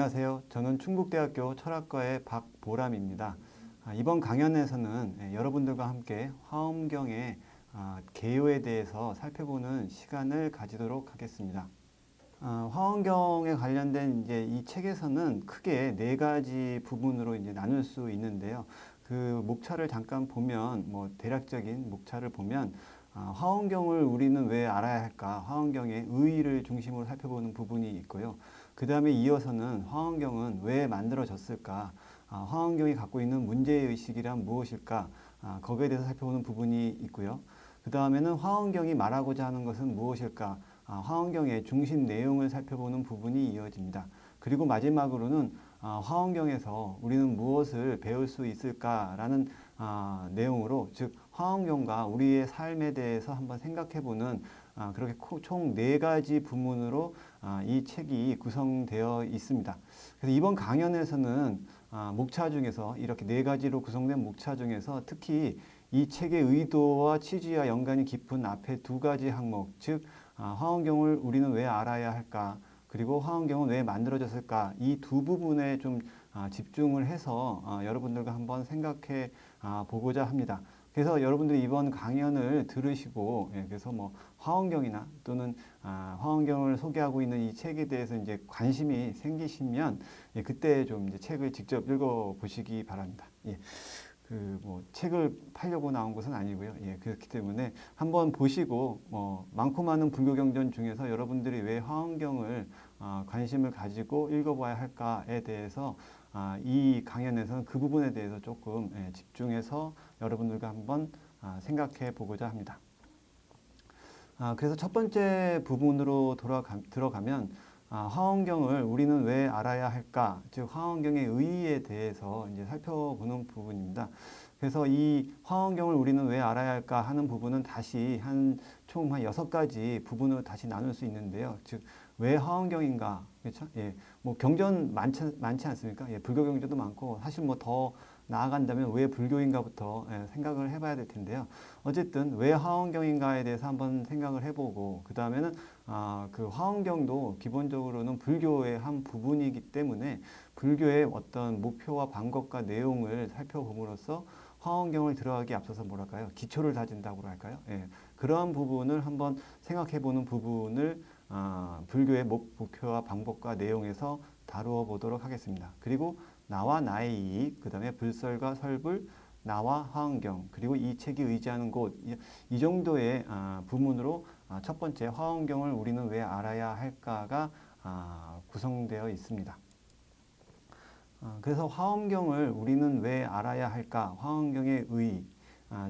안녕하세요. 저는 충북대학교 철학과의 박보람입니다. 이번 강연에서는 여러분들과 함께 화엄경의 개요에 대해서 살펴보는 시간을 가지도록 하겠습니다. 화엄경에 관련된 이제 이 책에서는 크게 네 가지 부분으로 이제 나눌 수 있는데요. 그 목차를 잠깐 보면, 대략적인 목차를 보면, 화엄경을 우리는 왜 알아야 할까? 화엄경의 의의를 중심으로 살펴보는 부분이 있고요. 그 다음에 이어서는 화엄경은 왜 만들어졌을까? 화엄경이 갖고 있는 문제의식이란 무엇일까? 거기에 대해서 살펴보는 부분이 있고요. 그 다음에는 화엄경이 말하고자 하는 것은 무엇일까? 화엄경의 중심 내용을 살펴보는 부분이 이어집니다. 그리고 마지막으로는 화엄경에서 우리는 무엇을 배울 수 있을까라는 내용으로, 즉 화엄경과 우리의 삶에 대해서 한번 생각해보는 그렇게 총 네 가지 부문으로 이 책이 구성되어 있습니다. 그래서 이번 강연에서는 목차 중에서 이렇게 네 가지로 구성된 목차 중에서 특히 이 책의 의도와 취지와 연관이 깊은 앞에 두 가지 항목, 즉 화엄경을 우리는 왜 알아야 할까? 그리고 화엄경은 왜 만들어졌을까? 이 두 부분에 좀 집중을 해서 여러분들과 한번 생각해 보고자 합니다. 그래서 여러분들이 이번 강연을 들으시고, 그래서 화엄경이나 또는 화엄경을 소개하고 있는 이 책에 대해서 이제 관심이 생기시면, 그때 좀 이제 책을 직접 읽어 보시기 바랍니다. 책을 팔려고 나온 것은 아니고요. 그렇기 때문에 한번 보시고, 많고 많은 불교 경전 중에서 여러분들이 왜 화엄경을 관심을 가지고 읽어봐야 할까에 대해서 이 강연에서는 그 부분에 대해서 조금 집중해서 여러분들과 한번 생각해 보고자 합니다. 그래서 첫 번째 부분으로 들어가면 화엄경을 우리는 왜 알아야 할까? 즉 화엄경의 의의에 대해서 이제 살펴보는 부분입니다. 그래서 이 화엄경을 우리는 왜 알아야 할까 하는 부분은 다시 총 한 6가지 부분으로 다시 나눌 수 있는데요. 즉 왜 화엄경인가? 그렇죠? 경전 많지 않습니까? 불교 경전도 많고 사실 더 나아간다면 왜 불교인가부터 생각을 해봐야 될 텐데요. 어쨌든 왜 화엄경인가에 대해서 한번 생각을 해보고 그 다음에는 그 화엄경도 기본적으로는 불교의 한 부분이기 때문에 불교의 어떤 목표와 방법과 내용을 살펴봄으로써 화엄경을 들어가기 앞서서 기초를 다진다고 할까요? 그러한 부분을 한번 생각해보는 부분을 불교의 목표와 방법과 내용에서 다루어 보도록 하겠습니다. 그리고 나와 나의 이익, 그 다음에 불설과 설불, 나와 화엄경, 그리고 이 책이 의지하는 곳, 이 정도의 부문으로 첫 번째 화엄경을 우리는 왜 알아야 할까가 구성되어 있습니다. 그래서 화엄경을 우리는 왜 알아야 할까? 화엄경의 의의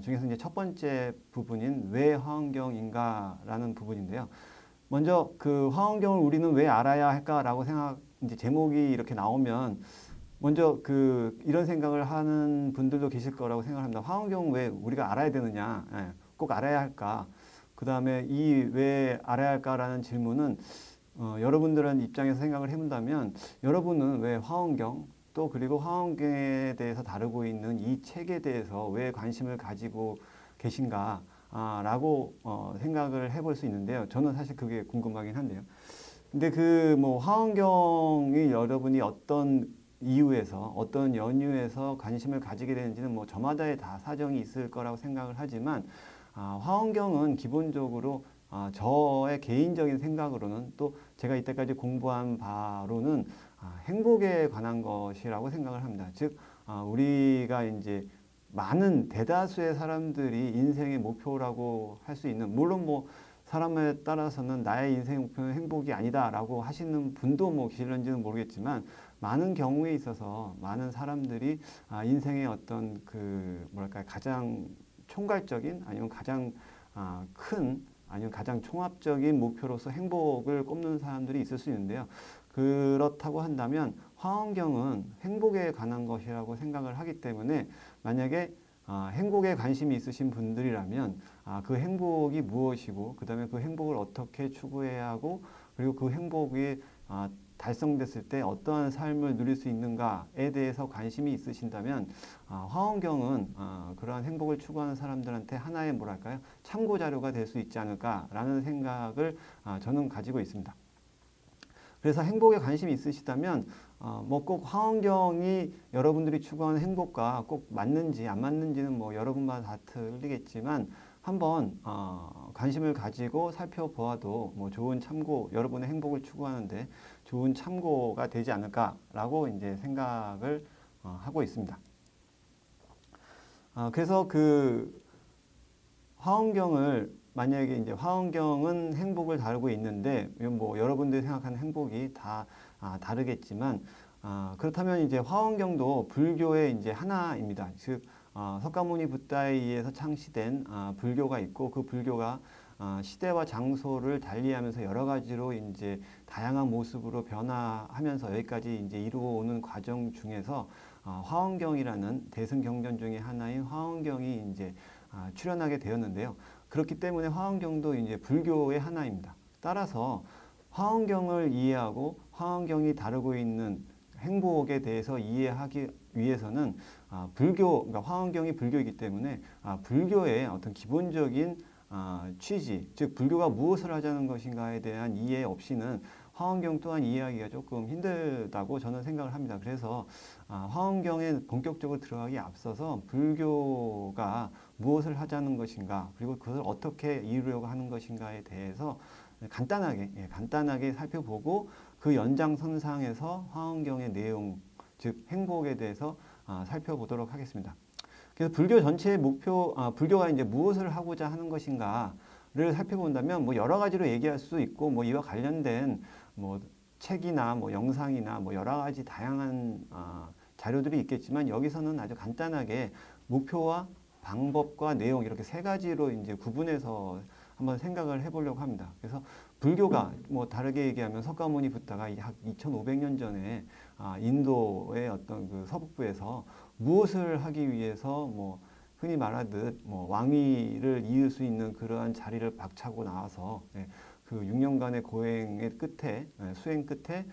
중에서 이제 첫 번째 부분인 왜 화엄경인가라는 부분인데요. 먼저 그 화엄경을 우리는 왜 알아야 할까라고 이제 제목이 이렇게 나오면 먼저 이런 생각을 하는 분들도 계실 거라고 생각합니다. 화엄경 왜 우리가 알아야 되느냐? 꼭 알아야 할까? 그 다음에 이 왜 알아야 할까라는 질문은 여러분들은 입장에서 생각을 해본다면 여러분은 왜 화엄경 또 그리고 화엄경에 대해서 다루고 있는 이 책에 대해서 왜 관심을 가지고 계신가? 라고 생각을 해볼 수 있는데요. 저는 사실 그게 궁금하긴 한데요. 근데 화엄경이 여러분이 어떤 이유에서 어떤 연유에서 관심을 가지게 되는지는 저마다의 다 사정이 있을 거라고 생각을 하지만 화엄경은 기본적으로 저의 개인적인 생각으로는 또 제가 이때까지 공부한 바로는 행복에 관한 것이라고 생각을 합니다. 즉 우리가 이제 많은 대다수의 사람들이 인생의 목표라고 할 수 있는, 물론 사람에 따라서는 나의 인생의 목표는 행복이 아니다라고 하시는 분도 계실런지는 모르겠지만 많은 경우에 있어서 많은 사람들이 인생의 어떤 가장 총괄적인 아니면 가장 큰 아니면 가장 총합적인 목표로서 행복을 꼽는 사람들이 있을 수 있는데요. 그렇다고 한다면 화엄경은 행복에 관한 것이라고 생각을 하기 때문에 만약에 행복에 관심이 있으신 분들이라면 그 행복이 무엇이고 그 다음에 그 행복을 어떻게 추구해야 하고 그리고 그 행복이 달성됐을 때 어떠한 삶을 누릴 수 있는가에 대해서 관심이 있으신다면 화엄경은 그러한 행복을 추구하는 사람들한테 하나의 참고 자료가 될 수 있지 않을까라는 생각을 저는 가지고 있습니다. 그래서 행복에 관심이 있으시다면 뭐 꼭 화환경이 여러분들이 추구하는 행복과 꼭 맞는지 안 맞는지는 뭐 여러분마다 다 틀리겠지만 한번 관심을 가지고 살펴보아도 뭐 좋은 참고, 여러분의 행복을 추구하는데 좋은 참고가 되지 않을까라고 이제 생각을 하고 있습니다. 그래서 그 화환경을 만약에 이제 화환경은 행복을 다루고 있는데 뭐 여러분들이 생각하는 행복이 다 다르겠지만 그렇다면 이제 화환경도 불교의 이제 하나입니다. 즉 석가모니 붓다에 의해서 창시된 불교가 있고 그 불교가 시대와 장소를 달리하면서 여러 가지로 이제 다양한 모습으로 변화하면서 여기까지 이제 이루어오는 과정 중에서 화환경이라는 대승경전 중에 하나인 화환경이 이제 출현하게 되었는데요. 그렇기 때문에 화환경도 이제 불교의 하나입니다. 따라서 화환경을 이해하고 화환경이 다루고 있는 행복에 대해서 이해하기 위해서는 그러니까 화환경이 불교이기 때문에 불교의 어떤 기본적인 취지, 즉 불교가 무엇을 하자는 것인가에 대한 이해 없이는 화환경 또한 이해하기가 조금 힘들다고 저는 생각을 합니다. 그래서 화환경에 본격적으로 들어가기 앞서서 불교가 무엇을 하자는 것인가, 그리고 그것을 어떻게 이루려고 하는 것인가에 대해서 간단하게 살펴보고 그 연장선상에서 화환경의 내용, 즉 행복에 대해서 살펴보도록 하겠습니다. 그래서 불교 전체의 목표, 불교가 이제 무엇을 하고자 하는 것인가를 살펴본다면 뭐 여러 가지로 얘기할 수 있고 뭐 이와 관련된 뭐 책이나 뭐 영상이나 뭐 여러 가지 다양한 자료들이 있겠지만 여기서는 아주 간단하게 목표와 방법과 내용 이렇게 세 가지로 이제 구분해서 한번 생각을 해보려고 합니다. 그래서 불교가 뭐 다르게 얘기하면 석가모니 붓다가 약 2,500년 전에 인도의 어떤 그 서북부에서 무엇을 하기 위해서 뭐 흔히 말하듯 뭐 왕위를 이을 수 있는 그러한 자리를 박차고 나와서 그 6년간의 고행의 끝에 수행 끝에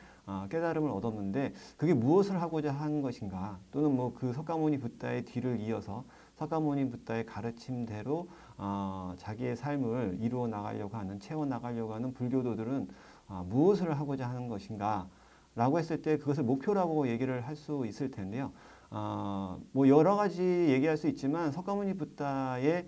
깨달음을 얻었는데 그게 무엇을 하고자 하는 것인가, 또는 뭐 그 석가모니 붓다의 뒤를 이어서 석가모니 붓다의 가르침대로 자기의 삶을 이루어 나가려고 하는, 채워 나가려고 하는 불교도들은 무엇을 하고자 하는 것인가 라고 했을 때 그것을 목표라고 얘기를 할 수 있을 텐데요. 뭐 여러 가지 얘기할 수 있지만 석가모니 붓다의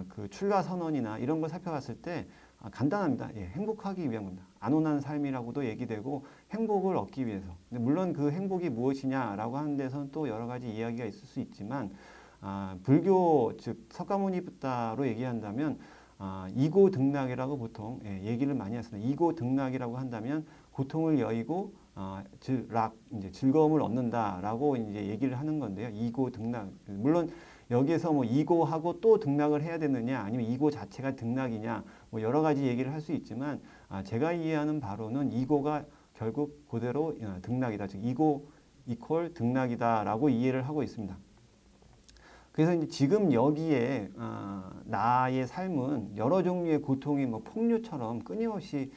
그 출가 선언이나 이런 걸 살펴봤을 때 간단합니다. 행복하기 위한 겁니다. 안온한 삶이라고도 얘기되고 행복을 얻기 위해서. 근데 물론 그 행복이 무엇이냐라고 하는 데서는 또 여러 가지 이야기가 있을 수 있지만 불교 즉 석가모니 붓다로 얘기한다면 이고등락이라고 보통 얘기를 많이 했습니다. 이고등락이라고 한다면 고통을 여의고 이제 즐거움을 얻는다라고 이제 얘기를 하는 건데요. 이고등락. 물론 여기에서 뭐 이고하고 또 등락을 해야 되느냐, 아니면 이고 자체가 등락이냐, 뭐 여러 가지 얘기를 할 수 있지만 제가 이해하는 바로는 이고가 결국 그대로 등락이다. 즉 이고 이퀄 등락이다라고 이해를 하고 있습니다. 그래서 이제 지금 여기에 나의 삶은 여러 종류의 고통이 뭐 폭류처럼 끊임없이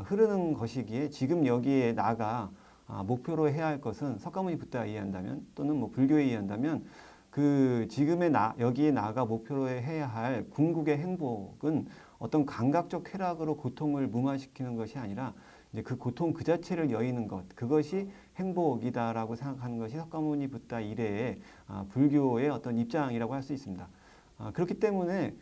흐르는 것이기에 지금 여기에 나가 목표로 해야 할 것은 석가모니 붓다가 이해한다면, 또는 뭐 불교에 이해한다면 그 지금의 여기에 나가 목표로 해야 할 궁극의 행복은 어떤 감각적 쾌락으로 고통을 무마시키는 것이 아니라 이제 그 고통 그 자체를 여의는 것, 그것이 행복이다라고 생각하는 것이 석가모니 붓다 이래의 불교의 어떤 입장이라고 할 수 있습니다. 그렇기 때문에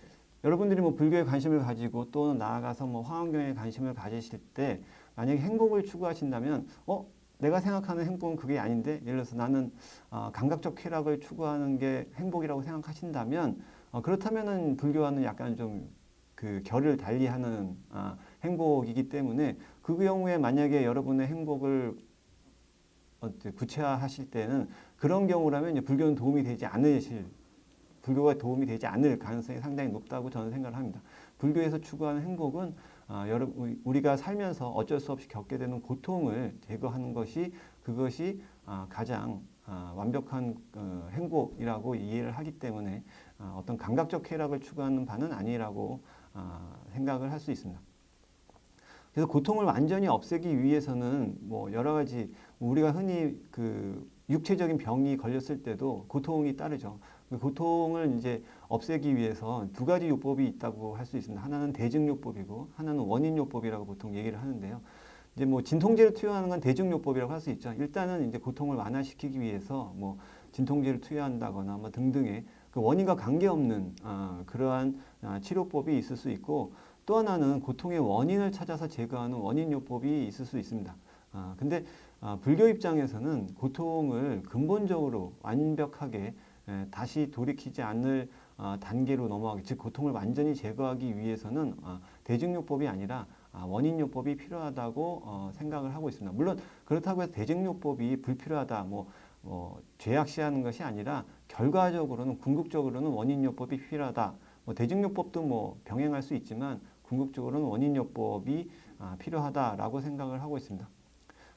여러분들이 뭐 불교에 관심을 가지고 또 나아가서 뭐 화환경에 관심을 가지실 때 만약에 행복을 추구하신다면 내가 생각하는 행복은 그게 아닌데, 예를 들어서 나는 감각적 쾌락을 추구하는 게 행복이라고 생각하신다면 그렇다면은 불교와는 약간 좀 그 결을 달리하는 행복이기 때문에 그 경우에 만약에 여러분의 행복을 구체화하실 때는 그런 경우라면 불교는 불교가 도움이 되지 않을 가능성이 상당히 높다고 저는 생각을 합니다. 불교에서 추구하는 행복은 우리가 살면서 어쩔 수 없이 겪게 되는 고통을 제거하는 것이 그것이 가장 완벽한 행복이라고 이해를 하기 때문에 어떤 감각적 쾌락을 추구하는 바는 아니라고 생각을 할 수 있습니다. 그래서 고통을 완전히 없애기 위해서는 뭐 여러 가지 우리가 흔히 그 육체적인 병이 걸렸을 때도 고통이 따르죠. 그 고통을 이제 없애기 위해서 두 가지 요법이 있다고 할 수 있습니다. 하나는 대증요법이고 하나는 원인요법이라고 보통 얘기를 하는데요. 이제 뭐 진통제를 투여하는 건 대증요법이라고 할 수 있죠. 일단은 이제 고통을 완화시키기 위해서 뭐 진통제를 투여한다거나 뭐 등등의 그 원인과 관계없는 그러한 치료법이 있을 수 있고, 또 하나는 고통의 원인을 찾아서 제거하는 원인요법이 있을 수 있습니다. 근데 불교 입장에서는 고통을 근본적으로 완벽하게 다시 돌이키지 않을 단계로 넘어가기, 즉 고통을 완전히 제거하기 위해서는 대증요법이 아니라 원인요법이 필요하다고 생각을 하고 있습니다. 물론 그렇다고 해서 대증요법이 불필요하다, 죄악시하는 것이 아니라 결과적으로는 궁극적으로는 원인요법이 필요하다. 대증요법도 뭐 병행할 수 있지만 궁극적으로는 원인요법이 필요하다라고 생각을 하고 있습니다.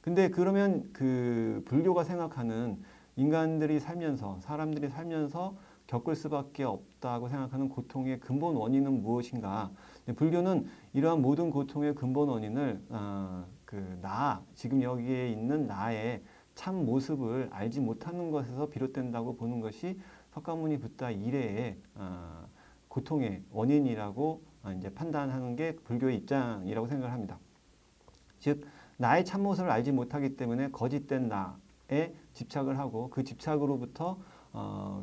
근데 그러면 그 불교가 생각하는 인간들이 살면서, 사람들이 살면서 겪을 수밖에 없다고 생각하는 고통의 근본 원인은 무엇인가? 불교는 이러한 모든 고통의 근본 원인을 지금 여기에 있는 나의 참 모습을 알지 못하는 것에서 비롯된다고 보는 것이 석가모니 붓다 이래의 고통의 원인이라고 이제 판단하는 게 불교의 입장이라고 생각을 합니다. 즉 나의 참모습을 알지 못하기 때문에 거짓된 나에 집착을 하고, 그 집착으로부터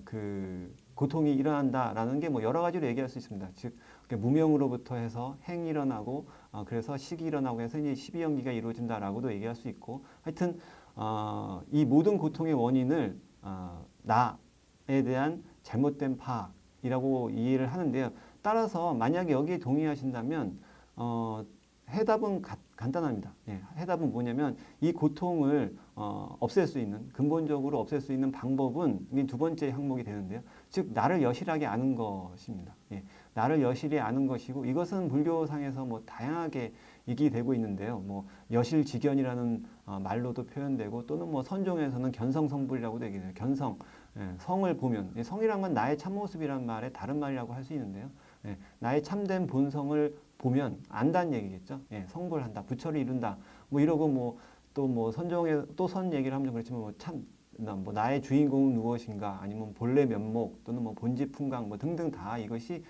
그 고통이 일어난다라는 게 뭐 여러 가지로 얘기할 수 있습니다. 즉 무명으로부터 해서 행이 일어나고, 그래서 식이 일어나고 해서 이제 십이연기가 이루어진다라고도 얘기할 수 있고, 하여튼 이 모든 고통의 원인을 나에 대한 잘못된 파악이라고 이해를 하는데요. 따라서 만약에 여기에 동의하신다면 해답은 간단합니다. 해답은 뭐냐면 이 고통을 없앨 수 있는, 근본적으로 없앨 수 있는 방법은 두 번째 항목이 되는데요. 즉 나를 여실하게 아는 것입니다. 나를 여실히 아는 것이고, 이것은 불교상에서 뭐 다양하게 얘기되고 있는데요. 뭐 여실직견이라는 말로도 표현되고, 또는 뭐 선종에서는 견성성불이라고도 얘기해요. 견성, 성을 보면, 성이란 건 나의 참모습이란 말의 다른 말이라고 할 수 있는데요. 나의 참된 본성을 보면 안다는 얘기겠죠. 성불한다, 부처를 이룬다, 뭐 이러고 뭐 또 뭐 선종에 또 선 얘기를 하면 그렇지만 뭐 나의 주인공은 무엇인가, 아니면 본래 면목 또는 뭐 본지품강 뭐 등등 다 이것이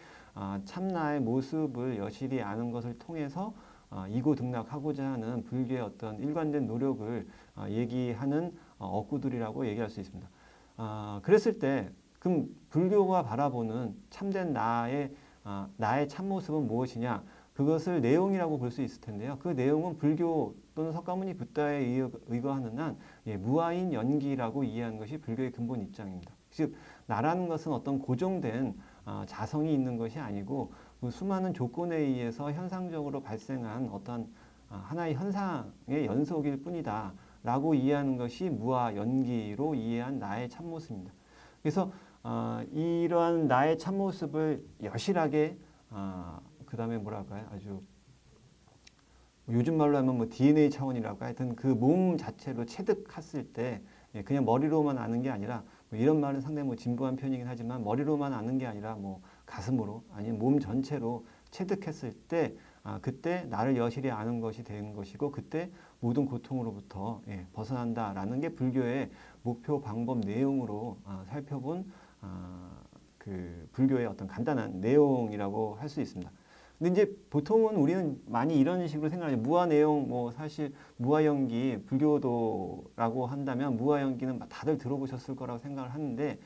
참나의 모습을 여실히 아는 것을 통해서 이고등락하고자 하는 불교의 어떤 일관된 노력을 얘기하는 어구들이라고 얘기할 수 있습니다. 그랬을 때 그럼 불교가 바라보는 참된 나의 참모습은 무엇이냐? 그것을 내용이라고 볼 수 있을 텐데요. 그 내용은 불교 또는 석가모니 붓다에 의거하는 한 무아인 연기라고 이해하는 것이 불교의 근본 입장입니다. 즉 나라는 것은 어떤 고정된 자성이 있는 것이 아니고, 그 수많은 조건에 의해서 현상적으로 발생한 어떤 하나의 현상의 연속일 뿐이다 라고 이해하는 것이 무아 연기로 이해한 나의 참모습입니다. 그래서 이러한 나의 참모습을 여실하게 그 다음에 뭐랄까요, 아주 요즘 말로 하면 뭐 DNA 차원이라고 하여튼 그 몸 자체로 체득했을 때 그냥 머리로만 아는 게 아니라, 뭐 이런 말은 상당히 뭐 진부한 표현이긴 하지만 머리로만 아는 게 아니라 뭐 가슴으로 아니면 몸 전체로 체득했을 때 그때 나를 여실히 아는 것이 되는 것이고, 그때 모든 고통으로부터 벗어난다라는 게 불교의 목표, 방법, 내용으로 살펴본 그 불교의 어떤 간단한 내용이라고 할 수 있습니다. 근데 이제 보통은 우리는 많이 이런 식으로 생각하죠. 무아 내용, 뭐 사실 무아연기, 불교도라고 한다면 무아연기는 다들 들어보셨을 거라고 생각을 하는데,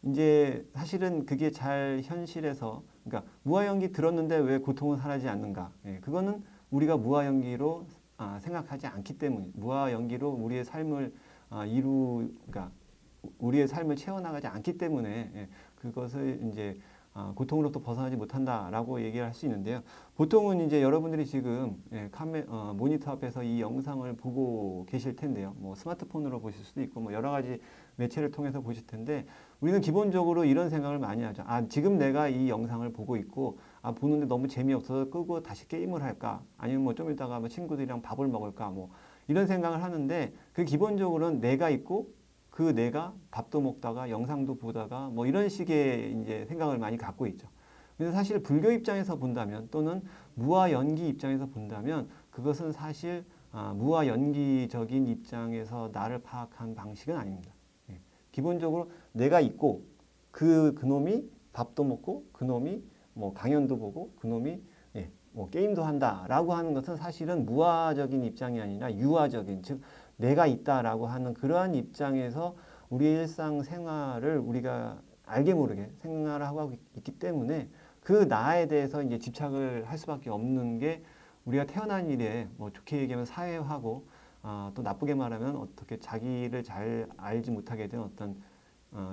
이제 사실은 그게 잘 현실에서, 그러니까 무아연기 들었는데 왜 고통은 사라지지 않는가? 그거는 우리가 무아연기로 생각하지 않기 때문에, 무아연기로 우리의 삶을 그러니까 우리의 삶을 채워나가지 않기 때문에 그것을 이제 고통으로부터 벗어나지 못한다라고 얘기를 할 수 있는데요. 보통은 이제 여러분들이 지금 모니터 앞에서 이 영상을 보고 계실 텐데요. 뭐 스마트폰으로 보실 수도 있고 뭐 여러 가지 매체를 통해서 보실 텐데, 우리는 기본적으로 이런 생각을 많이 하죠. 지금 내가 이 영상을 보고 있고 보는데 너무 재미없어서 끄고 다시 게임을 할까? 아니면 뭐 좀 이따가 뭐 친구들이랑 밥을 먹을까? 뭐 이런 생각을 하는데, 그 기본적으로는 내가 있고 그 내가 밥도 먹다가 영상도 보다가 뭐 이런 식의 이제 생각을 많이 갖고 있죠. 그래서 사실 불교 입장에서 본다면, 또는 무아연기 입장에서 본다면, 그것은 사실 무아연기적인 입장에서 나를 파악한 방식은 아닙니다. 기본적으로 내가 있고 그놈이 밥도 먹고 그놈이 뭐 강연도 보고 그놈이 뭐 게임도 한다라고 하는 것은 사실은 무아적인 입장이 아니라 유아적인, 즉 내가 있다라고 하는 그러한 입장에서 우리의 일상생활을 우리가 알게 모르게 생활을 하고 있기 때문에 그 나에 대해서 이제 집착을 할 수밖에 없는 게 우리가 태어난 일에 뭐 좋게 얘기하면 사회화고 또 나쁘게 말하면 어떻게 자기를 잘 알지 못하게 된 어떤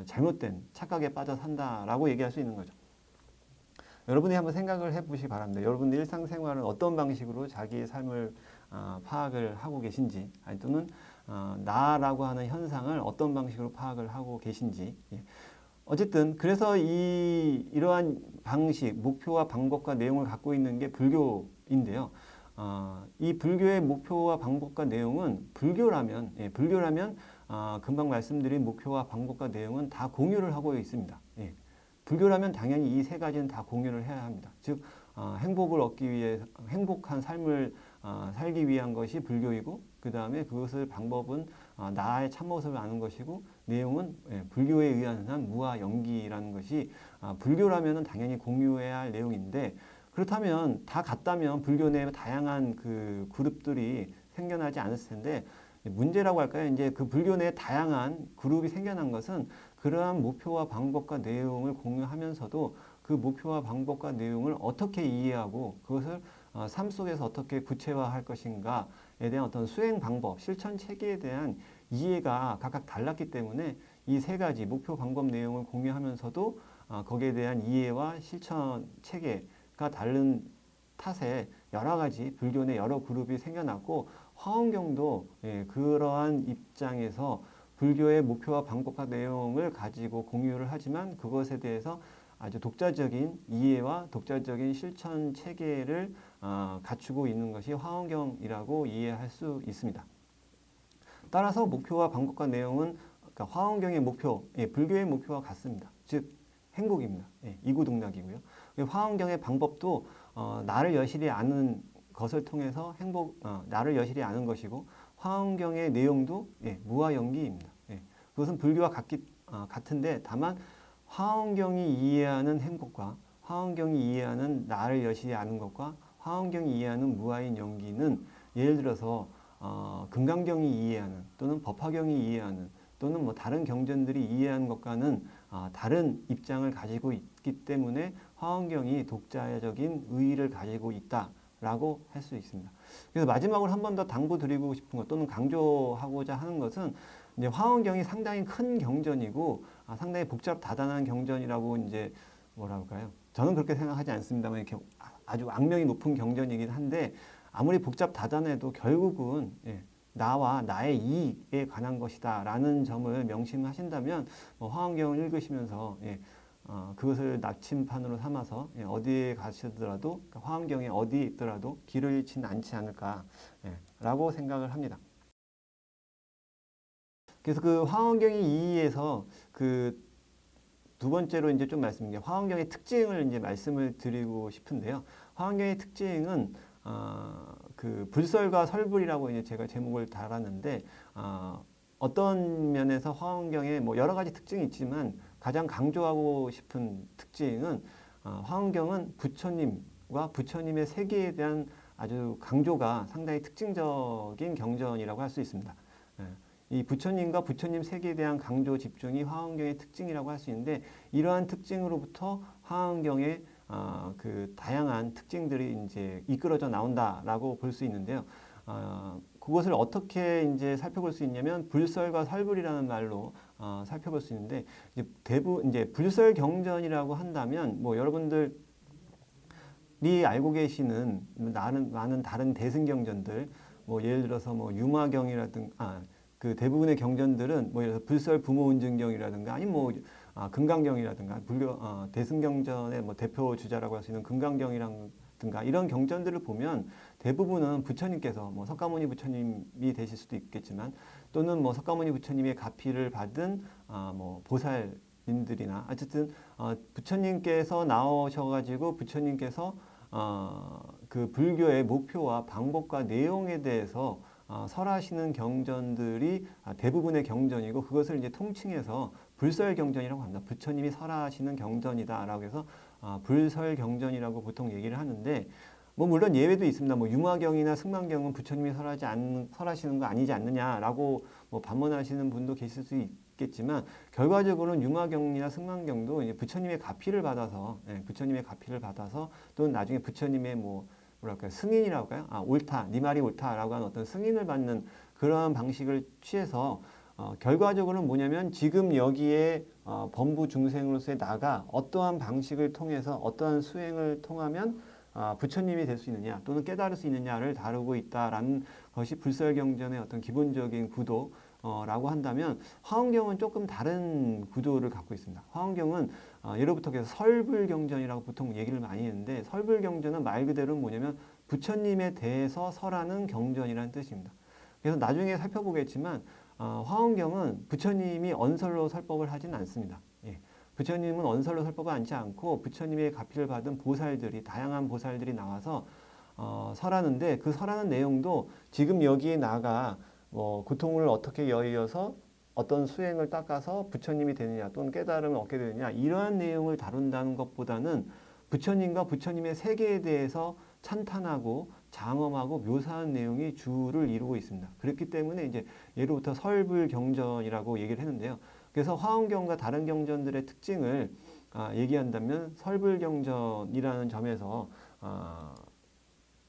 잘못된 착각에 빠져 산다라고 얘기할 수 있는 거죠. 여러분이 한번 생각을 해보시기 바랍니다. 여러분의 일상생활은 어떤 방식으로 자기의 삶을 파악을 하고 계신지, 아니 또는 나라고 하는 현상을 어떤 방식으로 파악을 하고 계신지. 예. 어쨌든 그래서 이러한 방식, 목표와 방법과 내용을 갖고 있는 게 불교인데요. 이 불교의 목표와 방법과 내용은 불교라면 금방 말씀드린 목표와 방법과 내용은 다 공유를 하고 있습니다. 예. 불교라면 당연히 이 세 가지는 다 공유를 해야 합니다. 즉 행복을 얻기 위해 행복한 삶을 살기 위한 것이 불교이고 그 다음에 그것을 방법은 나의 참모습을 아는 것이고 내용은 불교에 의한 무아영기라는 것이 불교라면 당연히 공유해야 할 내용인데 그렇다면 다 같다면 불교 내에 다양한 그 그룹들이 생겨나지 않았을 텐데 문제라고 할까요? 이제 그 불교 내에 다양한 그룹이 생겨난 것은 그러한 목표와 방법과 내용을 공유하면서도 그 목표와 방법과 내용을 어떻게 이해하고 그것을 삶 속에서 어떻게 구체화할 것인가에 대한 어떤 수행 방법, 실천 체계에 대한 이해가 각각 달랐기 때문에 이 세 가지 목표, 방법, 내용을 공유하면서도 거기에 대한 이해와 실천 체계가 다른 탓에 여러 가지 불교 내 여러 그룹이 생겨났고 화엄경도 그러한 입장에서 불교의 목표와 방법과 내용을 가지고 공유를 하지만 그것에 대해서 아주 독자적인 이해와 독자적인 실천 체계를 갖추고 있는 것이 화엄경이라고 이해할 수 있습니다. 따라서 목표와 방법과 내용은 그러니까 화엄경의 목표, 불교의 목표와 같습니다. 즉 행복입니다. 이구동락이고요. 화엄경의 방법도 나를 여실히 아는 것을 통해서 나를 여실히 아는 것이고 화엄경의 내용도 무아영기입니다. 그것은 불교와 같은데 다만 화엄경이 이해하는 행복과 화엄경이 이해하는 나를 여실히 아는 것과 화엄경이 이해하는 무아인 영기는 예를 들어서 금강경이 이해하는 또는 법화경이 이해하는 또는 뭐 다른 경전들이 이해하는 것과는 다른 입장을 가지고 있기 때문에 화엄경이 독자적인 의의를 가지고 있다라고 할 수 있습니다. 그래서 마지막으로 한 번 더 당부드리고 싶은 것 또는 강조하고자 하는 것은 이제 화엄경이 상당히 큰 경전이고 상당히 복잡다단한 경전이라고 이제 뭐라 할까요? 저는 그렇게 생각하지 않습니다만 이렇게 아주 악명이 높은 경전이긴 한데 아무리 복잡다단해도 결국은 나와 나의 이익에 관한 것이다라는 점을 명심하신다면 화엄경을 읽으시면서 그것을 나침판으로 삼아서 어디에 가시더라도 그러니까 화엄경에 어디에 있더라도 길을 잃지는 않지 않을까라고 생각을 합니다. 그래서 그 화엄경이 2에서 그 두 번째로 이제 좀 말씀드릴게요. 화엄경의 특징을 이제 말씀을 드리고 싶은데요. 화엄경의 특징은 그 불설과 설불이라고 이제 제가 제목을 달았는데 어떤 면에서 화엄경에 뭐 여러 가지 특징이 있지만 가장 강조하고 싶은 특징은 화엄경은 부처님과 부처님의 세계에 대한 아주 강조가 상당히 특징적인 경전이라고 할 수 있습니다. 이 부처님과 부처님 세계에 대한 강조 집중이 화엄경의 특징이라고 할 수 있는데 이러한 특징으로부터 화엄경의 그 다양한 특징들이 이제 이끌어져 나온다라고 볼 수 있는데요. 그것을 어떻게 이제 살펴볼 수 있냐면 불설과 설불이라는 말로 살펴볼 수 있는데 이제 불설 경전이라고 한다면 뭐 여러분들이 알고 계시는 많은 다른 대승경전들 뭐 예를 들어서 뭐 유마경이라든가 그 대부분의 경전들은 뭐 불설 부모운증경이라든가 아니면 뭐 금강경이라든가 불교 대승경전의 뭐 대표 주자라고 할 수 있는 금강경이라든가 이런 경전들을 보면 대부분은 부처님께서 뭐 석가모니 부처님이 되실 수도 있겠지만 또는 뭐 석가모니 부처님의 가피를 받은 뭐 보살님들이나 어쨌든 부처님께서 나오셔가지고 부처님께서 그 불교의 목표와 방법과 내용에 대해서 설하시는 경전들이 대부분의 경전이고 그것을 이제 통칭해서 불설경전이라고 합니다. 부처님이 설하시는 경전이다라고 해서 불설경전이라고 보통 얘기를 하는데 뭐 물론 예외도 있습니다. 뭐 융화경이나 승만경은 부처님이 설하시는 거 아니지 않느냐라고 뭐 반문하시는 분도 계실 수 있겠지만 결과적으로는 융화경이나 승만경도 이제 부처님의 가피를 받아서 부처님의 가피를 받아서 또는 나중에 부처님의 뭐 뭐랄까요 승인이라고 할까요? 옳다, 네 말이 옳다라고 하는 어떤 승인을 받는 그러한 방식을 취해서 결과적으로는 뭐냐면 지금 여기에 범부 중생으로서의 나가 어떠한 방식을 통해서 어떠한 수행을 통하면 부처님이 될 수 있느냐 또는 깨달을 수 있느냐를 다루고 있다라는 것이 불설경전의 어떤 기본적인 구도라고 한다면 화엄경은 조금 다른 구조를 갖고 있습니다. 화엄경은 예로부터 계속 설불경전이라고 보통 얘기를 많이 했는데 설불경전은 말 그대로 뭐냐면 부처님에 대해서 설하는 경전이라는 뜻입니다. 그래서 나중에 살펴보겠지만 화엄경은 부처님이 언설로 설법을 하진 않습니다. 예. 부처님은 언설로 설법을 하지 않고 부처님의 가피를 받은 보살들이 다양한 보살들이 나와서 설하는데 그 설하는 내용도 지금 여기에 나가 고통을 어떻게 여의어서 어떤 수행을 닦아서 부처님이 되느냐 또는 깨달음을 얻게 되느냐 이러한 내용을 다룬다는 것보다는 부처님과 부처님의 세계에 대해서 찬탄하고 장엄하고 묘사한 내용이 주를 이루고 있습니다. 그렇기 때문에 이제 예로부터 설불경전이라고 얘기를 했는데요. 그래서 화엄경과 다른 경전들의 특징을 얘기한다면 설불경전이라는 점에서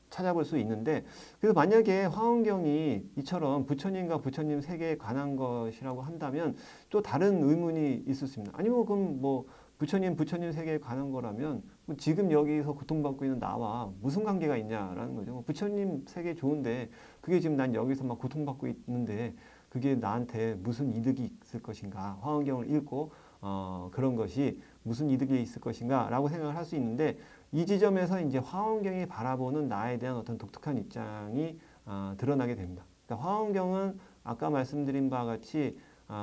찾아볼 수 있는데 그래서 만약에 화엄경이 이처럼 부처님과 부처님 세계에 관한 것이라고 한다면 또 다른 의문이 있을 수 있습니다. 아니면 그럼 뭐 부처님 세계에 관한 거라면 지금 여기서 고통받고 있는 나와 무슨 관계가 있냐라는 거죠. 부처님 세계 좋은데 그게 지금 난 여기서 막 고통받고 있는데 그게 나한테 무슨 이득이 있을 것인가? 화엄경을 읽고 그런 것이 무슨 이득이 있을 것인가? 라고 생각을 할 수 있는데 이 지점에서 이제 화엄경이 바라보는 나에 대한 어떤 독특한 입장이 드러나게 됩니다. 그러니까 화엄경은 아까 말씀드린 바와 같이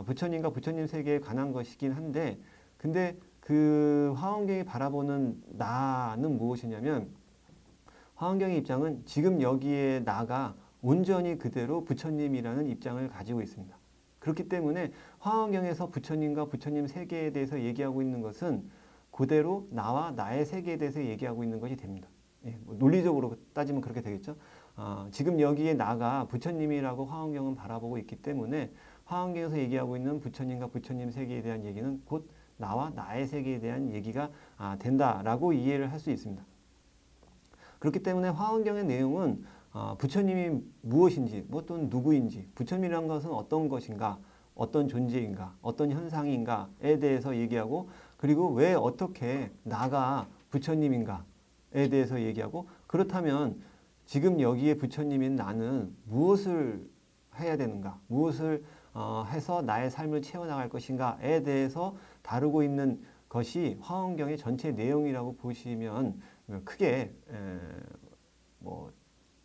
부처님과 부처님 세계에 관한 것이긴 한데 근데 그 화엄경이 바라보는 나는 무엇이냐면 화엄경의 입장은 지금 여기에 나가 온전히 그대로 부처님이라는 입장을 가지고 있습니다. 그렇기 때문에 화엄경에서 부처님과 부처님 세계에 대해서 얘기하고 있는 것은 그대로 나와 나의 세계에 대해서 얘기하고 있는 것이 됩니다. 예, 뭐 논리적으로 따지면 그렇게 되겠죠. 지금 여기에 나가 부처님이라고 화엄경은 바라보고 있기 때문에 화엄경에서 얘기하고 있는 부처님과 부처님 세계에 대한 얘기는 곧 나와 나의 세계에 대한 얘기가 된다라고 이해를 할 수 있습니다. 그렇기 때문에 화엄경의 내용은 부처님이 무엇인지, 뭐 또는 누구인지, 부처님이란 것은 어떤 것인가, 어떤 존재인가, 어떤 현상인가에 대해서 얘기하고 그리고 왜 어떻게 나가 부처님인가에 대해서 얘기하고 그렇다면 지금 여기에 부처님인 나는 무엇을 해야 되는가, 무엇을 해서 나의 삶을 채워나갈 것인가에 대해서 다루고 있는 것이 화엄경의 전체 내용이라고 보시면 크게 뭐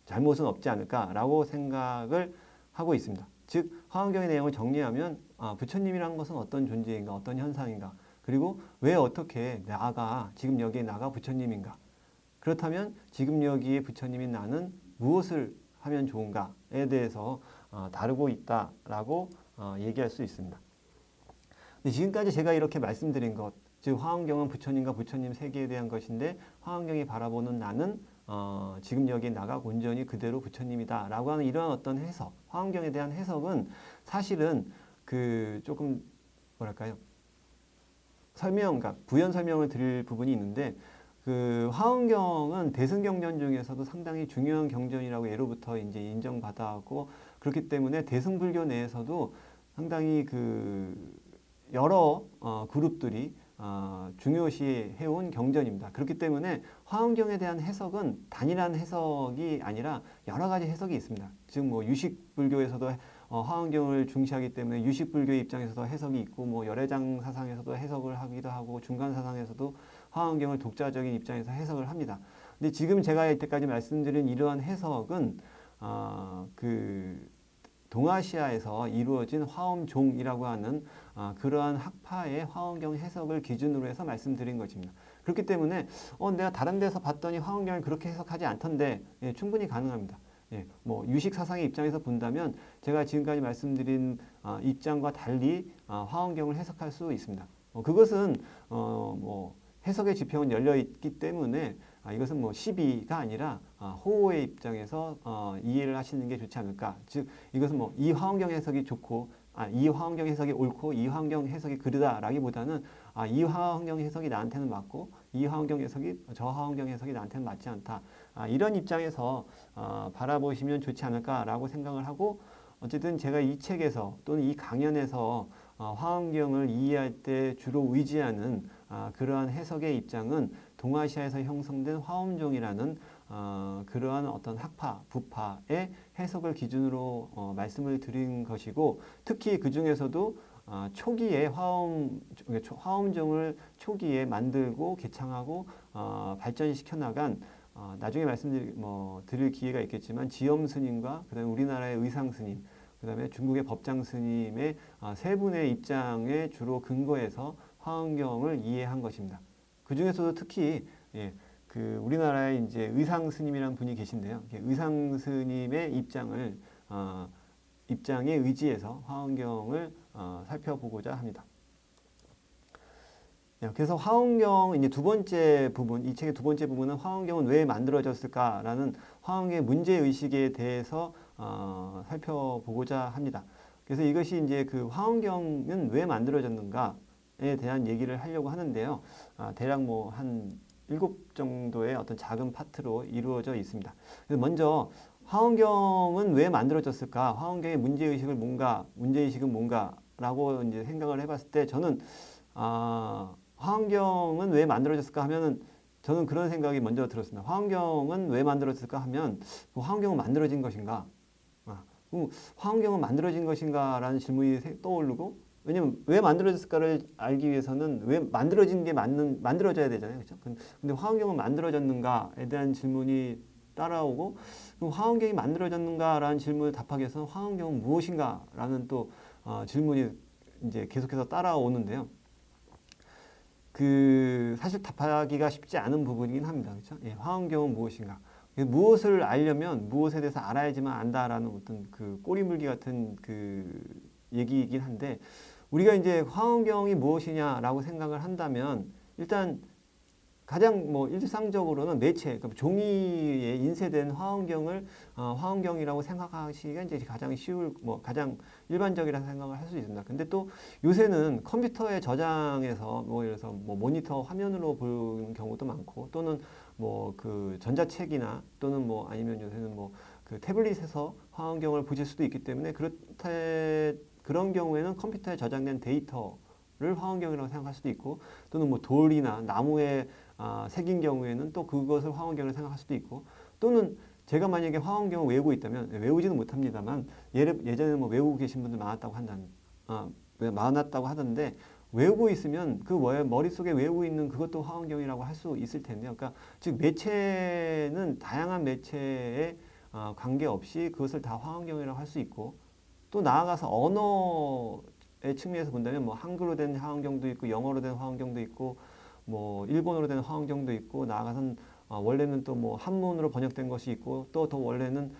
잘못은 없지 않을까라고 생각을 하고 있습니다. 즉 화엄경의 내용을 정리하면 부처님이라는 것은 어떤 존재인가, 어떤 현상인가, 그리고 왜 어떻게 나가 지금 여기에 나가 부처님인가, 그렇다면 지금 여기에 부처님인 나는 무엇을 하면 좋은가에 대해서 다루고 있다라고 얘기할 수 있습니다. 근데 지금까지 제가 이렇게 말씀드린 것, 즉 화엄경은 부처님과 부처님 세계에 대한 것인데 화엄경이 바라보는 나는 지금 여기 나가 온전히 그대로 부처님이다 라고 하는 이러한 어떤 해석, 화엄경에 대한 해석은 사실은 그 조금 뭐랄까요 그러니까 부연 설명을 드릴 부분이 있는데 그 화엄경은 대승경전 중에서도 상당히 중요한 경전이라고 예로부터 이제 인정받아왔고 그렇기 때문에 대승불교 내에서도 상당히 그 여러 그룹들이 중요시해온 경전입니다. 그렇기 때문에 화엄경에 대한 해석은 단일한 해석이 아니라 여러 가지 해석이 있습니다. 즉 뭐 유식불교에서도 화엄경을 중시하기 때문에 유식불교의 입장에서도 해석이 있고 뭐 열애장 사상에서도 해석을 하기도 하고 중간 사상에서도 화엄경을 독자적인 입장에서 해석을 합니다. 근데 지금 제가 이때까지 말씀드린 이러한 해석은 그 동아시아에서 이루어진 화엄종이라고 하는 그러한 학파의 화엄경 해석을 기준으로 해서 말씀드린 것입니다. 그렇기 때문에 내가 다른 데서 봤더니 화엄경을 그렇게 해석하지 않던데 충분히 가능합니다. 뭐 유식 사상의 입장에서 본다면 제가 지금까지 말씀드린 입장과 달리 화엄경을 해석할 수 있습니다. 그것은 뭐 해석의 지평은 열려 있기 때문에 이것은 뭐 시비가 아니라 호의 입장에서 이해를 하시는 게 좋지 않을까. 즉 이것은 뭐 이 화환경 해석이 좋고 이 화환경 해석이 옳고 이 화환경 해석이 그르다라기보다는 이 화환경 해석이 나한테는 맞고 이 화환경 해석이 저 화환경 해석이 나한테는 맞지 않다. 이런 입장에서 바라보시면 좋지 않을까라고 생각을 하고 어쨌든 제가 이 책에서 또는 이 강연에서 화환경을 이해할 때 주로 의지하는 그러한 해석의 입장은 동아시아에서 형성된 화엄종이라는 그러한 어떤 학파, 부파의 해석을 기준으로 말씀을 드린 것이고 특히 그 중에서도 초기에 화엄종을 초기에 만들고 개창하고 발전시켜 나간 나중에 드릴 기회가 있겠지만 지엄 스님과 그다음에 우리나라의 의상 스님 그다음에 중국의 법장 스님의 세 분의 입장에 주로 근거해서 화엄경을 이해한 것입니다. 그 중에서도 특히 그 우리나라에 이제 의상 스님이라는 분이 계신데요. 의상 스님의 입장에 의지해서 화엄경을 살펴보고자 합니다. 그래서 화엄경 이제 두 번째 부분, 이 책의 두 번째 부분은 화엄경은 왜 만들어졌을까라는 화엄경의 문제 의식에 대해서 살펴보고자 합니다. 그래서 이것이 이제 그 화엄경은 왜 만들어졌는가에 대한 얘기를 하려고 하는데요. 대략 뭐 한 7 정도의 어떤 작은 파트로 이루어져 있습니다. 그래서 먼저 화엄경은 왜 만들어졌을까? 화엄경의 문제의식은 뭔가라고 이제 생각을 해봤을 때 저는 화엄경은 왜 만들어졌을까 하면은 저는 그런 생각이 먼저 들었습니다. 화엄경은 왜 만들어졌을까 하면 화엄경은 만들어진 것인가? 화엄경은 만들어진 것인가라는 질문이 떠오르고 왜냐면 왜 만들어졌을까를 알기 위해서는 왜 만들어진 게 만들어져야 되잖아요. 그렇죠? 근데 화엄경은 만들어졌는가에 대한 질문이 따라오고 그럼 화엄경이 만들어졌는가라는 질문을 답하기 위해서는 화엄경은 무엇인가라는 또 질문이 이제 계속해서 따라오는데요. 사실 답하기가 쉽지 않은 부분이긴 합니다. 그렇죠? 화엄경은 무엇인가? 무엇을 알려면 무엇에 대해서 알아야지만 안다라는 어떤 그 꼬리물기 같은 그 얘기이긴 한데 우리가 이제 화엄경이 무엇이냐라고 생각을 한다면 일단 가장 뭐 일상적으로는 매체, 그러니까 종이에 인쇄된 화엄경을 화엄경이라고 생각하시기가 이제 가장 가장 일반적이라고 생각을 할 수 있습니다. 근데 또 요새는 컴퓨터에 저장해서 그래서 모니터 화면으로 보는 경우도 많고 또는 그 전자책이나 또는 아니면 요새는 그 태블릿에서 화엄경을 보실 수도 있기 때문에 그런 경우에는 컴퓨터에 저장된 데이터를 화엄경이라고 생각할 수도 있고 또는 돌이나 나무에 새긴 경우에는 또 그것을 화엄경을 생각할 수도 있고 또는 제가 만약에 화엄경을 외우고 있다면 외우지는 못합니다만 예전에 외우고 계신 분들 많았다고 하던데 외우고 있으면 그 머릿속에 외우고 있는 그것도 화엄경이라고 할 수 있을 텐데요. 그러니까 즉 매체는 다양한 매체에 관계없이 그것을 다 화엄경이라고 할 수 있고 또 나아가서 언어의 측면에서 본다면 한글로 된 화엄경도 있고 영어로 된 화엄경도 있고 일본어로 된 화엄경도 있고 나아가서는 원래는 또 한문으로 번역된 것이 있고 또 더 원래는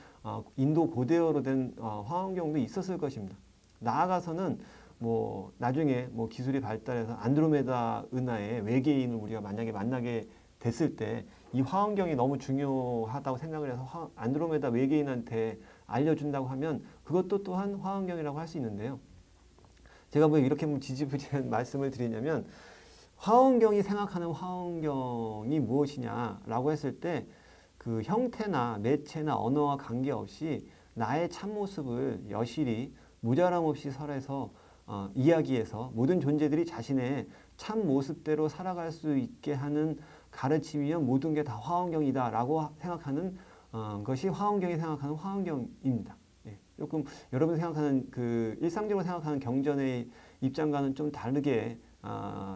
인도 고대어로 된 화엄경도 있었을 것입니다. 나아가서는 나중에 기술이 발달해서 안드로메다 은하의 외계인을 우리가 만약에 만나게 됐을 때 이 화엄경이 너무 중요하다고 생각을 해서 안드로메다 외계인한테 알려준다고 하면 그것도 또한 화엄경이라고 할 수 있는데요. 제가 이렇게 지지부진한 말씀을 드리냐면 화엄경이 생각하는 화엄경이 무엇이냐라고 했을 때 그 형태나 매체나 언어와 관계없이 나의 참모습을 여실히 무자람 없이 설해서 이야기해서 모든 존재들이 자신의 참모습대로 살아갈 수 있게 하는 가르침이면 모든 게 다 화엄경이다라고 생각하는 것이 화엄경이 생각하는 화엄경입니다. 조금 여러분이 생각하는 일상적으로 생각하는 경전의 입장과는 좀 다르게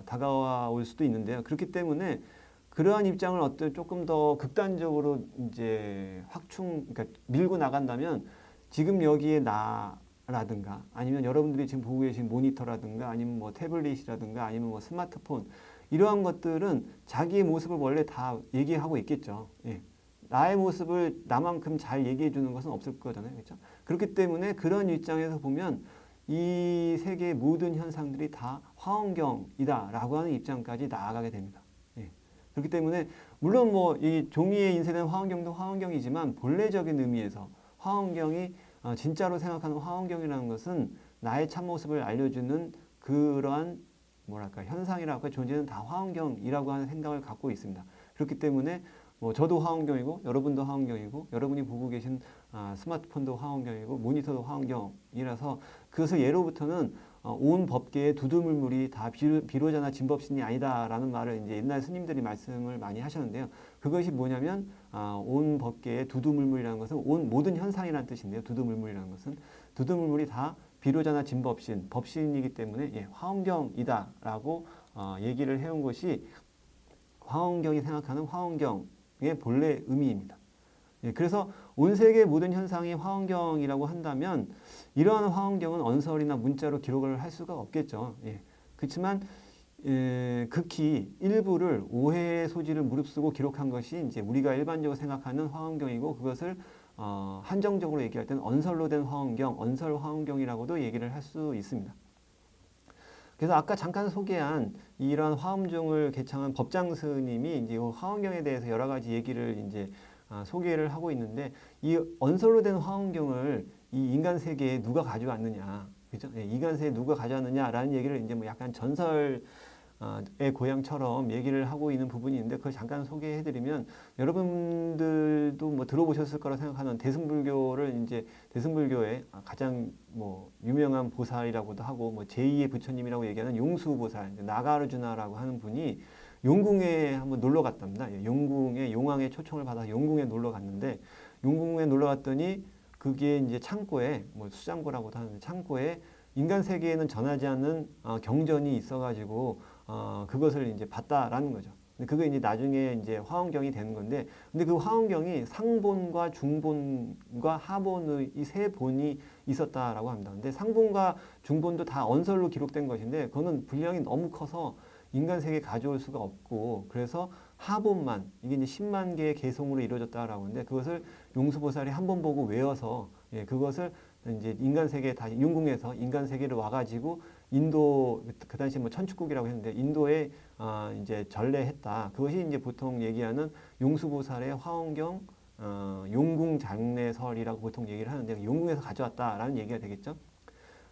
다가올 수도 있는데요. 그렇기 때문에 그러한 입장을 조금 더 극단적으로 이제 그러니까 밀고 나간다면 지금 여기에 나라든가 아니면 여러분들이 지금 보고 계신 모니터라든가 아니면 태블릿이라든가 아니면 스마트폰 이러한 것들은 자기의 모습을 원래 다 얘기하고 있겠죠. 나의 모습을 나만큼 잘 얘기해 주는 것은 없을 거잖아요. 그렇죠? 그렇기 때문에 그런 입장에서 보면 이 세계의 모든 현상들이 다 화엄경이다라고 하는 입장까지 나아가게 됩니다. 그렇기 때문에 물론 뭐 이 종이에 인쇄된 화환경도 화환경이지만 본래적인 의미에서 화환경이 진짜로 생각하는 화환경이라는 것은 나의 참모습을 알려주는 그러한 뭐랄까 현상이라고 존재는 다 화환경이라고 하는 생각을 갖고 있습니다. 그렇기 때문에 뭐 저도 화환경이고 여러분도 화환경이고 여러분이 보고 계신 스마트폰도 화환경이고 모니터도 화환경이라서 그것을 예로부터는 온 법계의 두두물물이 다 비로자나 진법신이 아니다라는 말을 이제 옛날 스님들이 말씀을 많이 하셨는데요. 그것이 뭐냐면 온 법계의 두두물물이라는 것은 온 모든 현상이라는 뜻인데요. 두두물물이라는 것은 두두물물이 다 비로자나 진법신, 법신이기 때문에 예, 화엄경이다라고 얘기를 해온 것이 화엄경이 생각하는 화엄경의 본래 의미입니다. 예, 그래서 온 세계 모든 현상이 화엄경이라고 한다면 이러한 화엄경은 언설이나 문자로 기록을 할 수가 없겠죠. 예, 그렇지만 극히 일부를 오해의 소지를 무릅쓰고 기록한 것이 이제 우리가 일반적으로 생각하는 화엄경이고 그것을 한정적으로 얘기할 때는 언설로 된 화엄경, 언설 화엄경이라고도 얘기를 할 수 있습니다. 그래서 아까 잠깐 소개한 이러한 화엄종을 개창한 법장 스님이 이제 화엄경에 대해서 여러 가지 얘기를 이제 소개를 하고 있는데 이 언설로 된 화엄경을 이 인간 세계에 누가 가져왔느냐, 그죠? 예, 인간 세계에 누가 가져왔느냐라는 얘기를 이제 뭐 약간 전설 의 고향처럼 얘기를 하고 있는 부분이 있는데 그걸 잠깐 소개해드리면 여러분들도 뭐 들어보셨을 거라 생각하는 대승불교를 이제 대승불교의 가장 뭐 유명한 보살이라고도 하고 뭐 제2의 부처님이라고 얘기하는 용수보살 나가르주나라고 하는 분이 용궁에 한번 놀러 갔답니다. 용궁에 용왕의 초청을 받아서 용궁에 놀러 갔는데 용궁에 놀러 갔더니 그게 이제 창고에 뭐 수장고라고도 하는데 창고에 인간 세계에는 전하지 않는 경전이 있어가지고 그것을 이제 봤다라는 거죠. 근데 그게 이제 나중에 이제 화엄경이 되는 건데, 근데 그 화엄경이 상본과 중본과 하본의 이 세 본이 있었다라고 합니다. 근데 상본과 중본도 다 언설로 기록된 것인데, 그거는 분량이 너무 커서 인간 세계에 가져올 수가 없고, 그래서 하본만 이게 이제 10만 개의 개송으로 이루어졌다라고 하는데, 그것을 용수보살이 한 번 보고 외워서 예, 그것을 이제 인간 세계에 다 윤궁에서 인간 세계를 와가지고 인도 그 당시 뭐 천축국이라고 했는데 인도에 이제 전래했다. 그것이 이제 보통 얘기하는 용수보살의 화엄경 용궁 장례설이라고 보통 얘기를 하는데 용궁에서 가져왔다라는 얘기가 되겠죠.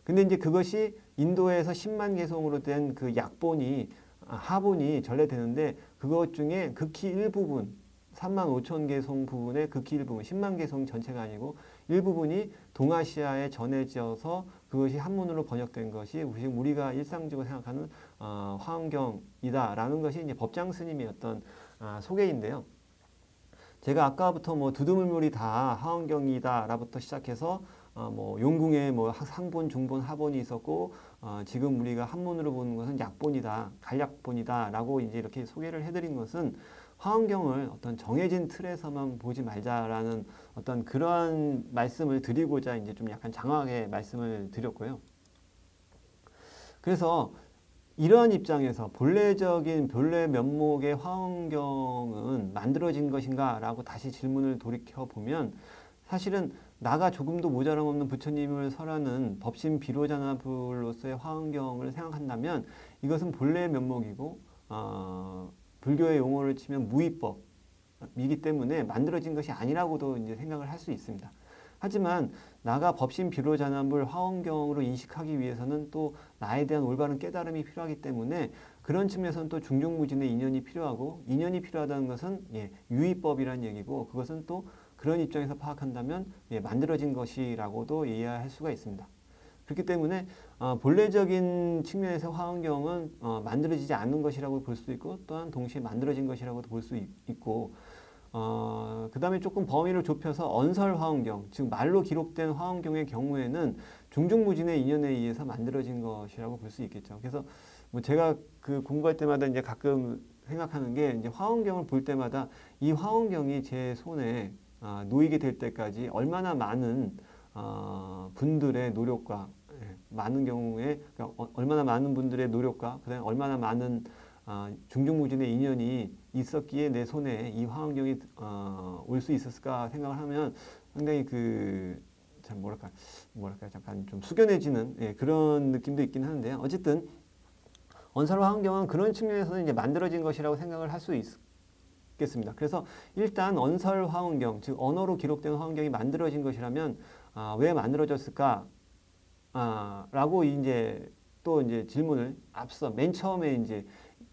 근데 이제 그것이 인도에서 10만 개송으로 된 그 약본이 하본이 전래되는데 그것 중에 극히 일부분 3만 5천 개송 부분의 극히 일부분 10만 개송 전체가 아니고 일부분이 동아시아에 전해져서 그것이 한문으로 번역된 것이 우리가 일상적으로 생각하는 화엄경이다라는 것이 이제 법장 스님의 어떤 소개인데요. 제가 아까부터 뭐 두두물물이 다 화엄경이다라부터 시작해서 뭐 용궁에 뭐 상본, 중본, 하본이 있었고 지금 우리가 한문으로 보는 것은 약본이다, 간략본이다라고 이제 이렇게 소개를 해드린 것은 화엄경을 어떤 정해진 틀에서만 보지 말자라는 어떤 그러한 말씀을 드리고자 이제 좀 약간 장황하게 말씀을 드렸고요. 그래서 이러한 입장에서 본래적인 본래 면목의 화엄경은 만들어진 것인가 라고 다시 질문을 돌이켜 보면 사실은 나가 조금도 모자람 없는 부처님을 설하는 법신 비로자나불로서의 화엄경을 생각한다면 이것은 본래 면목이고 불교의 용어를 치면 무위법이기 때문에 만들어진 것이 아니라고도 이제 생각을 할 수 있습니다. 하지만 나가 법신 비로자나불 화엄경으로 인식하기 위해서는 또 나에 대한 올바른 깨달음이 필요하기 때문에 그런 측면에서는 또 중중무진의 인연이 필요하고 인연이 필요하다는 것은 유의법이라는 얘기고 그것은 또 그런 입장에서 파악한다면 만들어진 것이라고도 이해할 수가 있습니다. 그렇기 때문에 본래적인 측면에서 화엄경은 만들어지지 않는 것이라고 볼 수 있고 또한 동시에 만들어진 것이라고도 볼 수 있고 그 다음에 조금 범위를 좁혀서 언설 화엄경, 즉 말로 기록된 화엄경의 경우에는 중중무진의 인연에 의해서 만들어진 것이라고 볼 수 있겠죠. 그래서 뭐 제가 그 공부할 때마다 이제 가끔 생각하는 게 이제 화엄경을 볼 때마다 이 화엄경이 제 손에 놓이게 될 때까지 얼마나 많은 분들의 노력과 많은 경우에 그러니까 얼마나 많은 분들의 노력과 그다음에 얼마나 많은 중중무진의 인연이 있었기에 내 손에 이 화엄경이 올 수 있었을까 생각을 하면 상당히 참 뭐랄까 잠깐 좀 숙연해지는 그런 느낌도 있긴 하는데요. 어쨌든 언설 화엄경은 그런 측면에서는 이제 만들어진 것이라고 생각을 할 수 있겠습니다. 그래서 일단 언설 화원경, 즉 언어로 기록된 화원경이 만들어진 것이라면 왜 만들어졌을까? 라고 이제 또 이제 질문을 앞서 맨 처음에 이제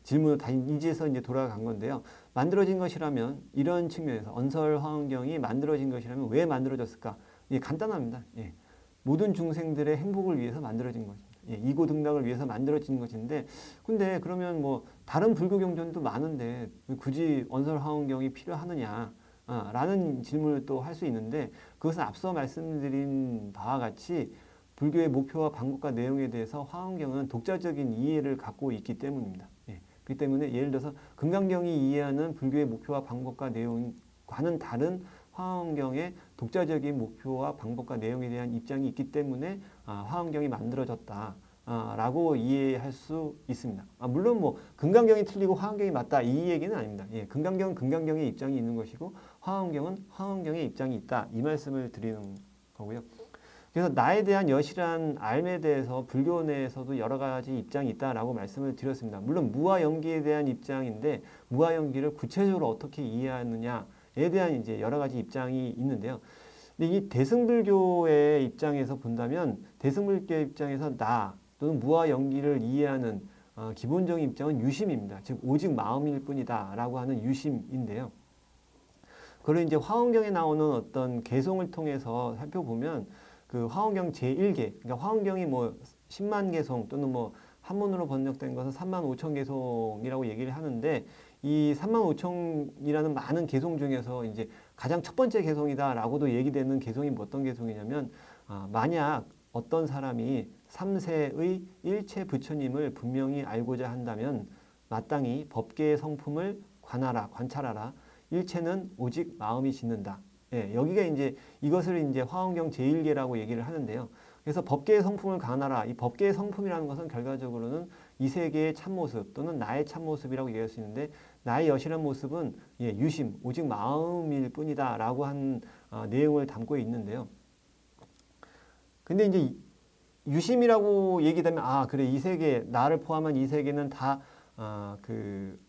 질문을 다 이제서 이제 돌아간 건데요. 만들어진 것이라면 이런 측면에서 언설 화원경이 만들어진 것이라면 왜 만들어졌을까? 이게 간단합니다. 예. 모든 중생들의 행복을 위해서 만들어진 것입니다. 예, 이고 등락을 위해서 만들어진 것인데, 근데 그러면 뭐 다른 불교 경전도 많은데 굳이 언설 화원경이 필요하느냐? 라는 질문을 또 할 수 있는데, 그것은 앞서 말씀드린 바와 같이 불교의 목표와 방법과 내용에 대해서 화원경은 독자적인 이해를 갖고 있기 때문입니다. 예, 그렇기 때문에 예를 들어서 금강경이 이해하는 불교의 목표와 방법과 내용과는 다른 화원경의 독자적인 목표와 방법과 내용에 대한 입장이 있기 때문에 화원경이 만들어졌다. 라고 이해할 수 있습니다. 물론 뭐 금강경이 틀리고 화원경이 맞다 이 얘기는 아닙니다. 예, 금강경은 금강경의 입장이 있는 것이고 화원경은 화원경의 입장이 있다 이 말씀을 드리는 거고요. 그래서 나에 대한 여실한 알에 대해서 불교 내에서도 여러 가지 입장이 있다라고 말씀을 드렸습니다. 물론 무와 연기에 대한 입장인데 무와 연기를 구체적으로 어떻게 이해하느냐에 대한 이제 여러 가지 입장이 있는데요. 근데 이 대승불교의 입장에서 본다면 대승불교의 입장에서 나 또는 무와 연기를 이해하는 기본적인 입장은 유심입니다. 즉 오직 마음일 뿐이다라고 하는 유심인데요. 그걸 이제 화원경에 나오는 어떤 개송을 통해서 살펴보면 그 화원경 제1개, 그러니까 화원경이 뭐 10만 개송 또는 뭐 한문으로 번역된 것은 3만 5천 개송이라고 얘기를 하는데 이 3만 5천이라는 많은 개송 중에서 이제 가장 첫 번째 개송이다라고도 얘기되는 개송이 어떤 개송이냐면 만약 어떤 사람이 3세의 일체 부처님을 분명히 알고자 한다면 마땅히 법계의 성품을 관찰하라. 일체는 오직 마음이 짓는다. 예, 여기가 이제 이것을 이제 화원경 제1개라고 얘기를 하는데요. 그래서 법계의 성품을 관하라. 이 법계의 성품이라는 것은 결과적으로는 이 세계의 참모습 또는 나의 참모습이라고 얘기할 수 있는데 나의 여실한 모습은 유심, 오직 마음일 뿐이다라고 한 내용을 담고 있는데요. 근데 이제 유심이라고 얘기되면 그래 이 세계 나를 포함한 이 세계는 다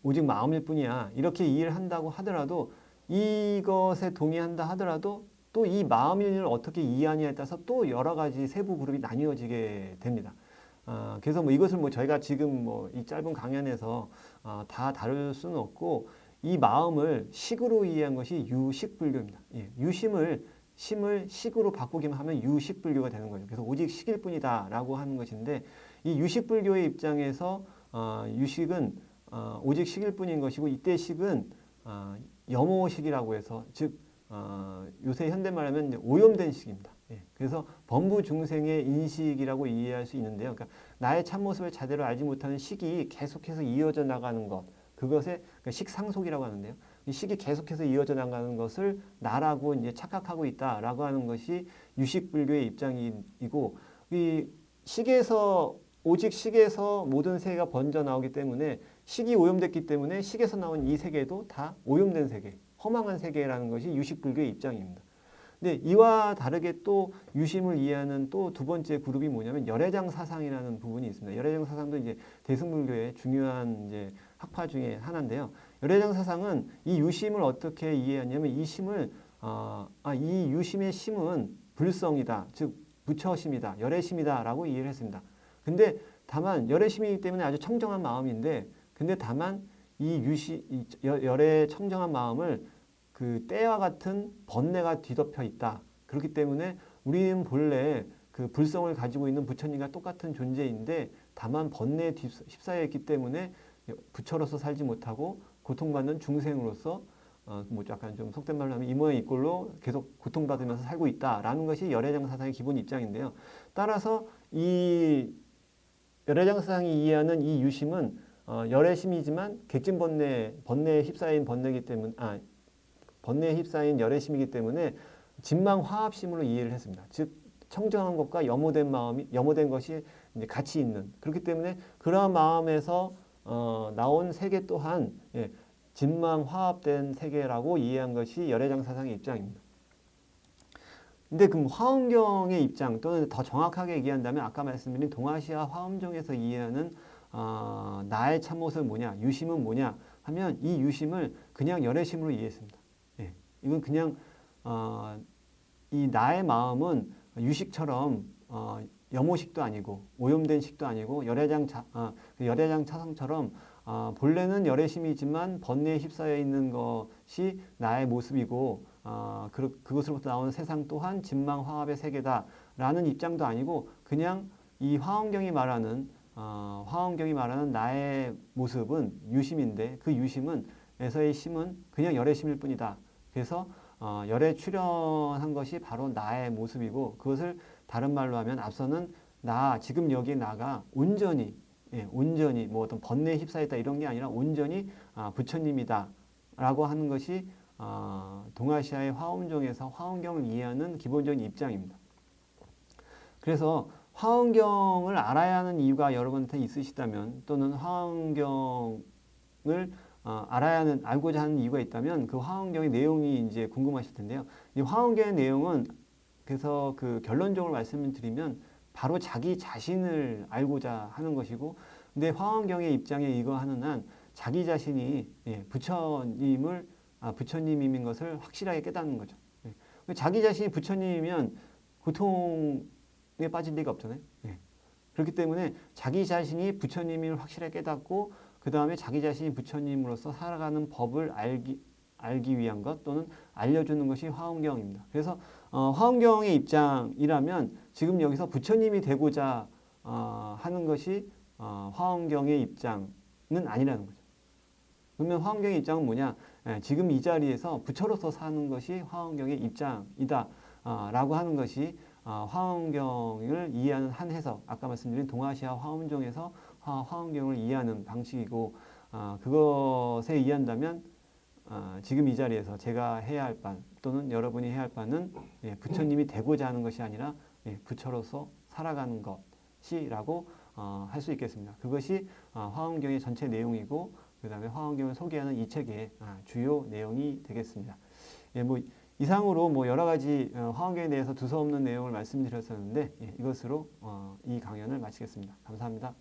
오직 마음일 뿐이야 이렇게 이해를 한다고 하더라도 이것에 동의한다 하더라도 또 이 마음일 일을 어떻게 이해하냐에 따라서 또 여러 가지 세부 그룹이 나뉘어지게 됩니다. 그래서 뭐 이것을 뭐 저희가 지금 뭐 이 짧은 강연에서 다 다룰 수는 없고 이 마음을 식으로 이해한 것이 유식불교입니다. 예, 심을 식으로 바꾸기만 하면 유식불교가 되는 거죠. 그래서 오직 식일 뿐이다라고 하는 것인데 이 유식불교의 입장에서 유식은 오직 식일 뿐인 것이고 이때 식은 염오식이라고 해서 즉 요새 현대말하면 오염된 식입니다. 예, 그래서 범부 중생의 인식이라고 이해할 수 있는데요. 그러니까 나의 참모습을 제대로 알지 못하는 식이 계속해서 이어져 나가는 것, 그것에 그러니까 식상속이라고 하는데요. 이 식이 계속해서 이어져 나가는 것을 나라고 이제 착각하고 있다라고 하는 것이 유식불교의 입장이고 이 식에서 오직 식에서 모든 세계가 번져 나오기 때문에 식이 오염됐기 때문에 식에서 나온 이 세계도 다 오염된 세계, 허망한 세계라는 것이 유식불교의 입장입니다. 근데 이와 다르게 또 유심을 이해하는 또 두 번째 그룹이 뭐냐면 열애장 사상이라는 부분이 있습니다. 열애장 사상도 이제 대승불교의 중요한 이제 학파 중에 하나인데요. 열애장 사상은 이 유심을 어떻게 이해하냐면 이 심을 이 유심의 심은 불성이다, 즉 부처심이다, 열애심이다라고 이해를 했습니다. 근데 다만 열애심이기 때문에 아주 청정한 마음인데, 근데 다만 이 열애 청정한 마음을 그 때와 같은 번뇌가 뒤덮여 있다. 그렇기 때문에 우리는 본래 그 불성을 가지고 있는 부처님과 똑같은 존재인데 다만 번뇌에 휩싸여 있기 때문에 부처로서 살지 못하고 고통받는 중생으로서 뭐 약간 좀 속된 말로 하면 이 모양 이 꼴로 계속 고통받으면서 살고 있다라는 것이 열애장 사상의 기본 입장인데요. 따라서 이 열애장 사상이 이해하는 이 유심은 열애심이지만 객진 번뇌에 휩싸인 번뇌이기 때문에 번뇌에 휩싸인 열애심이기 때문에 진망 화합심으로 이해를 했습니다. 즉 청정한 것과 염호된 것이 이제 같이 있는, 그렇기 때문에 그러한 마음에서 나온 세계 또한 진망 화합된 세계라고 이해한 것이 열애장 사상의 입장입니다. 근데 그 화엄경의 입장 또는 더 정확하게 얘기한다면 아까 말씀드린 동아시아 화엄종에서 이해하는 나의 참모습은 뭐냐, 유심은 뭐냐 하면 이 유심을 그냥 열애심으로 이해했습니다. 예, 이건 그냥 이 나의 마음은 유식처럼 염오식도 아니고 오염된 식도 아니고 열애장 차성처럼 본래는 열애심이지만 번뇌에 휩싸여 있는 것이 나의 모습이고 그것으로부터 나오는 세상 또한 진망 화합의 세계다라는 입장도 아니고 그냥 이 화엄경이 말하는 나의 모습은 유심인데 그 유심은 에서의 심은 그냥 열애심일 뿐이다. 그래서 열에 출현한 것이 바로 나의 모습이고 그것을 다른 말로 하면 앞서는 지금 여기 나가 온전히 뭐 어떤 번뇌에 휩싸였다 이런 게 아니라 온전히 부처님이다 라고 하는 것이 동아시아의 화엄종에서 화엄경을 이해하는 기본적인 입장입니다. 그래서 화엄경을 알아야 하는 이유가 여러분한테 있으시다면 또는 화엄경을 알고자 하는 이유가 있다면 그 화엄경의 내용이 이제 궁금하실 텐데요. 이 화엄경의 내용은 그래서 그 결론적으로 말씀을 드리면 바로 자기 자신을 알고자 하는 것이고, 근데 화엄경의 입장에 이거 하는 한 자기 자신이 부처님인 것을 확실하게 깨닫는 거죠. 자기 자신이 부처님이면 고통에 빠질 리가 없잖아요. 그렇기 때문에 자기 자신이 부처님을 확실하게 깨닫고 그 다음에 자기 자신이 부처님으로서 살아가는 법을 알기 위한 것 또는 알려주는 것이 화엄경입니다. 그래서 화엄경의 입장이라면 지금 여기서 부처님이 되고자 하는 것이 화엄경의 입장은 아니라는 거죠. 그러면 화엄경의 입장은 뭐냐? 지금 이 자리에서 부처로서 사는 것이 화엄경의 입장이다 라고 하는 것이 화엄경을 이해하는 한 해석, 아까 말씀드린 동아시아 화엄종에서 화엄경을 이해하는 방식이고 그것에 이해한다면 지금 이 자리에서 제가 해야 할 바 또는 여러분이 해야 할 바는 부처님이 되고자 하는 것이 아니라 부처로서 살아가는 것이라고 할 수 있겠습니다. 그것이 화엄경의 전체 내용이고 그 다음에 화엄경을 소개하는 이 책의 주요 내용이 되겠습니다. 뭐 이상으로 뭐 여러 가지 화엄경에 대해서 두서없는 내용을 말씀드렸었는데 이것으로 이 강연을 마치겠습니다. 감사합니다.